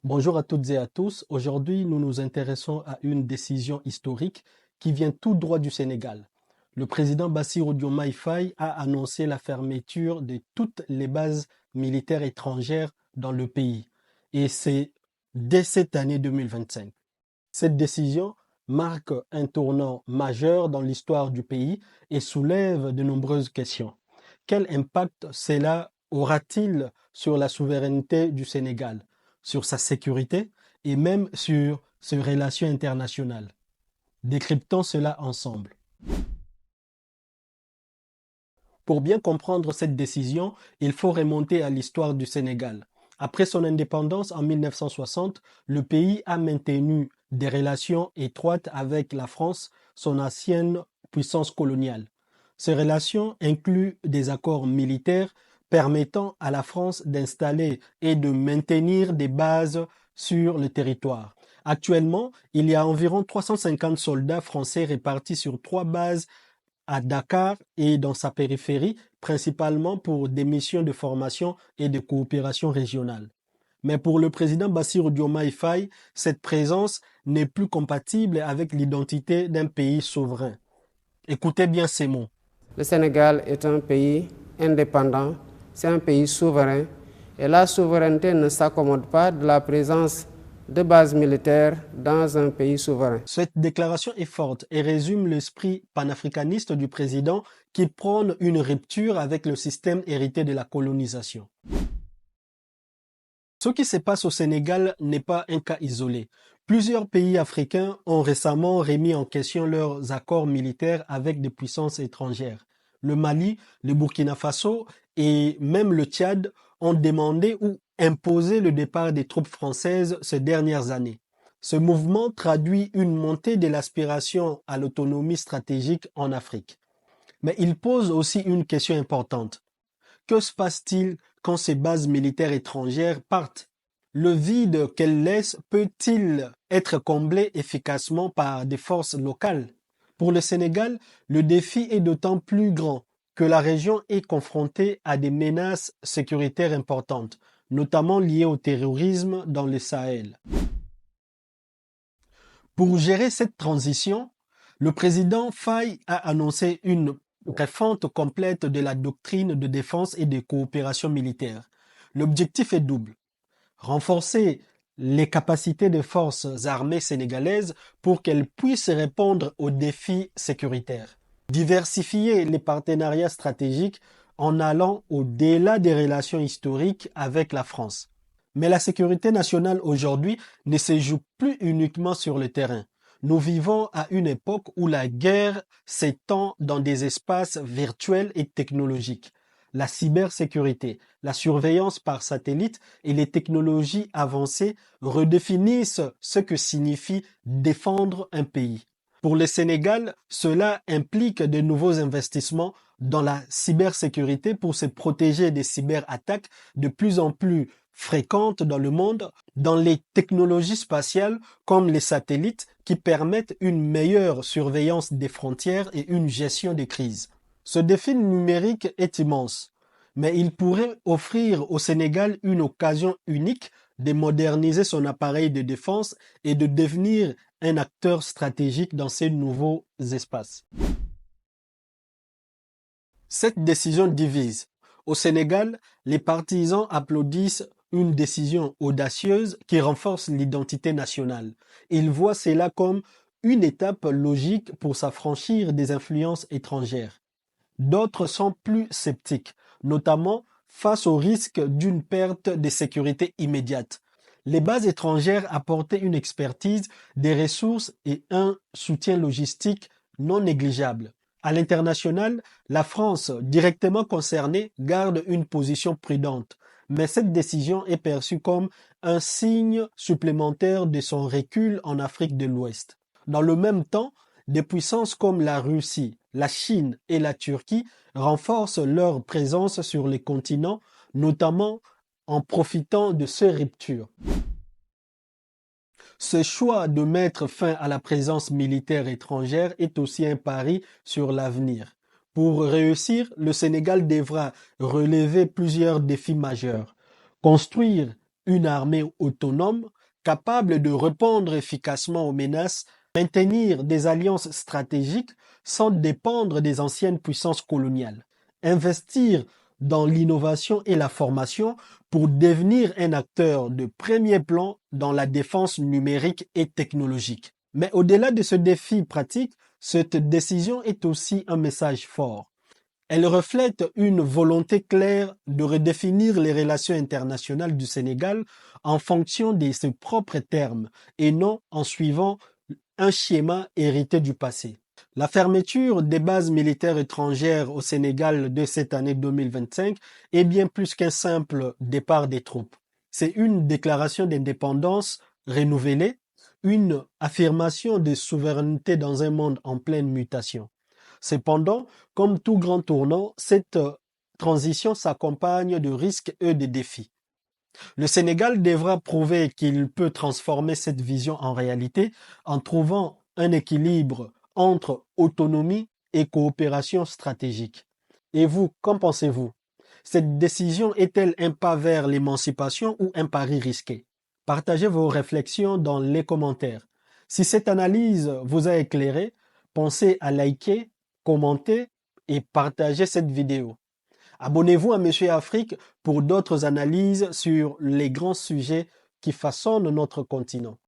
Bonjour à toutes et à tous. Aujourd'hui, nous nous intéressons à une décision historique qui vient tout droit du Sénégal. Le président Bassirou Diomaye Faye a annoncé la fermeture de toutes les bases militaires étrangères dans le pays. Et c'est dès cette année 2025. Cette décision marque un tournant majeur dans l'histoire du pays et soulève de nombreuses questions. Quel impact cela aura-t-il sur la souveraineté du Sénégal, sur sa sécurité et même sur ses relations internationales? Décryptons cela ensemble. Pour bien comprendre cette décision, il faut remonter à l'histoire du Sénégal. Après son indépendance en 1960, le pays a maintenu des relations étroites avec la France, son ancienne puissance coloniale. Ces relations incluent des accords militaires permettant à la France d'installer et de maintenir des bases sur le territoire. Actuellement, il y a environ 350 soldats français répartis sur trois bases à Dakar et dans sa périphérie, principalement pour des missions de formation et de coopération régionale. Mais pour le président Bassirou Diomaye Faye, cette présence n'est plus compatible avec l'identité d'un pays souverain. Écoutez bien ces mots. Le Sénégal est un pays indépendant, c'est un pays souverain et la souveraineté ne s'accommode pas de la présence de bases militaires dans un pays souverain. Cette déclaration est forte et résume l'esprit panafricaniste du président qui prône une rupture avec le système hérité de la colonisation. Ce qui se passe au Sénégal n'est pas un cas isolé. Plusieurs pays africains ont récemment remis en question leurs accords militaires avec des puissances étrangères. Le Mali, le Burkina Faso et même le Tchad ont demandé ou imposé le départ des troupes françaises ces dernières années. Ce mouvement traduit une montée de l'aspiration à l'autonomie stratégique en Afrique. Mais il pose aussi une question importante. Que se passe-t-il quand ces bases militaires étrangères partent? Le vide qu'elles laissent peut-il être comblé efficacement par des forces locales? Pour le Sénégal, le défi est d'autant plus grand que la région est confrontée à des menaces sécuritaires importantes, notamment liées au terrorisme dans le Sahel. Pour gérer cette transition, le président Faye a annoncé une refonte complète de la doctrine de défense et de coopération militaire. L'objectif est double. Renforcer les capacités des forces armées sénégalaises pour qu'elles puissent répondre aux défis sécuritaires. Diversifier les partenariats stratégiques en allant au-delà des relations historiques avec la France. Mais la sécurité nationale aujourd'hui ne se joue plus uniquement sur le terrain. Nous vivons à une époque où la guerre s'étend dans des espaces virtuels et technologiques. La cybersécurité, la surveillance par satellite et les technologies avancées redéfinissent ce que signifie défendre un pays. Pour le Sénégal, cela implique de nouveaux investissements dans la cybersécurité pour se protéger des cyberattaques de plus en plus fréquentes dans le monde, dans les technologies spatiales comme les satellites qui permettent une meilleure surveillance des frontières et une gestion des crises. Ce défi numérique est immense, mais il pourrait offrir au Sénégal une occasion unique de moderniser son appareil de défense et de devenir un acteur stratégique dans ces nouveaux espaces. Cette décision divise. Au Sénégal, les partisans applaudissent une décision audacieuse qui renforce l'identité nationale. Ils voient cela comme une étape logique pour s'affranchir des influences étrangères. D'autres sont plus sceptiques, notamment face au risque d'une perte de sécurité immédiate. Les bases étrangères apportaient une expertise, des ressources et un soutien logistique non négligeable. À l'international, la France, directement concernée, garde une position prudente, mais cette décision est perçue comme un signe supplémentaire de son recul en Afrique de l'Ouest. Dans le même temps, des puissances comme la Russie, la Chine et la Turquie renforcent leur présence sur les continents, notamment en profitant de ces ruptures. Ce choix de mettre fin à la présence militaire étrangère est aussi un pari sur l'avenir. Pour réussir, le Sénégal devra relever plusieurs défis majeurs. Construire une armée autonome capable de répondre efficacement aux menaces, maintenir des alliances stratégiques sans dépendre des anciennes puissances coloniales, investir dans l'innovation et la formation pour devenir un acteur de premier plan dans la défense numérique et technologique. Mais au-delà de ce défi pratique, cette décision est aussi un message fort. Elle reflète une volonté claire de redéfinir les relations internationales du Sénégal en fonction de ses propres termes et non en suivant un schéma hérité du passé. La fermeture des bases militaires étrangères au Sénégal de cette année 2025 est bien plus qu'un simple départ des troupes. C'est une déclaration d'indépendance renouvelée, une affirmation de souveraineté dans un monde en pleine mutation. Cependant, comme tout grand tournant, cette transition s'accompagne de risques et de défis. Le Sénégal devra prouver qu'il peut transformer cette vision en réalité en trouvant un équilibre entre autonomie et coopération stratégique. Et vous, qu'en pensez-vous? Cette décision est-elle un pas vers l'émancipation ou un pari risqué? Partagez vos réflexions dans les commentaires. Si cette analyse vous a éclairé, pensez à liker, commenter et partager cette vidéo. Abonnez-vous à Monsieur Afrique pour d'autres analyses sur les grands sujets qui façonnent notre continent.